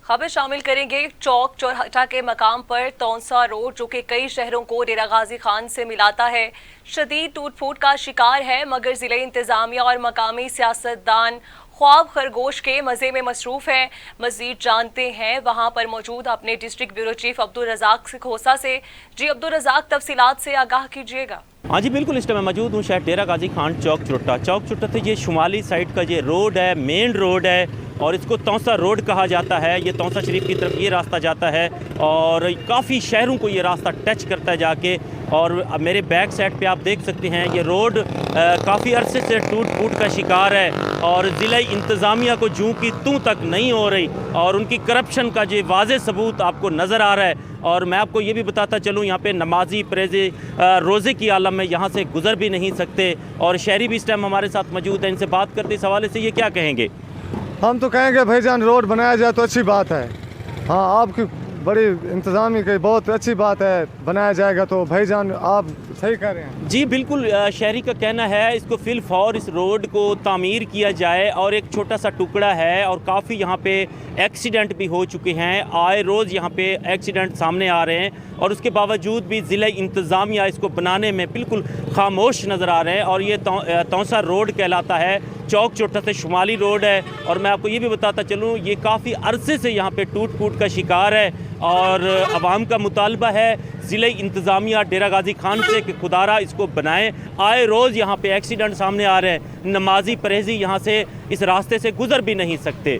खबर शामिल करेंगे चौक चौराहा के मकाम पर तौंसा रोड, जो कि कई शहरों को डेरा गाजी खान से मिलाता है, शदीद टूट फूट का शिकार है। मगर जिले इंतजामिया और मकामी सियासतदान ख्वाब खरगोश के मजे में मसरूफ हैं। मजीद जानते हैं वहां पर मौजूद अपने district bureau chief Abdul Razak Khosa से। जी अब्दुल रजाक, तफसीलात से आगाह कीजिएगा। हाँ जी बिल्कुल, इस टाइम मैं मौजूद हूँ शहर डेरा गाजी खान चौक चौराहा से ये शुमाली साइड का ये रोड है, मेन रोड है और इसको तौंसा रोड कहा जाता है। ये तौंसा शरीफ की तरफ ये रास्ता जाता है और काफ़ी शहरों को ये रास्ता टच करता है जाके। और मेरे बैक साइड पे आप देख सकते हैं ये रोड काफ़ी अरसे से टूट फूट का शिकार है और ज़िला इंतज़ामिया को जूं की तूं तक नहीं हो रही और उनकी करप्शन का जो वाज़े सबूत आपको नज़र आ रहा है। और मैं आपको ये भी बताता चलूँ, यहाँ पे नमाजी परेज़े रोज़े की आलम में यहाँ से गुज़र भी नहीं सकते और शहरी भी इस टाइम हमारे साथ मौजूद हैं। इनसे बात करते इस हवाले से ये क्या कहेंगे? हम तो कहेंगे भाईजान रोड बनाया जाए तो अच्छी बात है। हाँ, आपकी बड़ी इंतज़ामी की बहुत अच्छी बात है, बनाया जाएगा तो भाईजान आप सही कह रहे हैं। जी बिल्कुल, शहरी का कहना है इसको फिल फौर इस रोड को तामीर किया जाए और एक छोटा सा टुकड़ा है और काफ़ी यहाँ पे एक्सीडेंट भी हो चुके हैं। आए रोज़ यहाँ पे एक्सीडेंट सामने आ रहे हैं और उसके बावजूद भी ज़िला इंतज़ामिया इसको बनाने में बिल्कुल खामोश नज़र आ रहे हैं। और ये तौंसा रोड कहलाता है, चौक चौराहा से शुमाली रोड है। और मैं आपको ये भी बताता चलूँ ये काफ़ी अरसे से यहाँ पे टूट फूट का शिकार है और आवाम का मुतालबा है ज़िला इंतज़ामिया डेरा गाजी खान से कि खुदारा इसको बनाएं। आए रोज़ यहाँ पे एक्सीडेंट सामने आ रहे हैं, नमाजी परहेज़ी यहाँ से इस रास्ते से गुज़र भी नहीं सकते।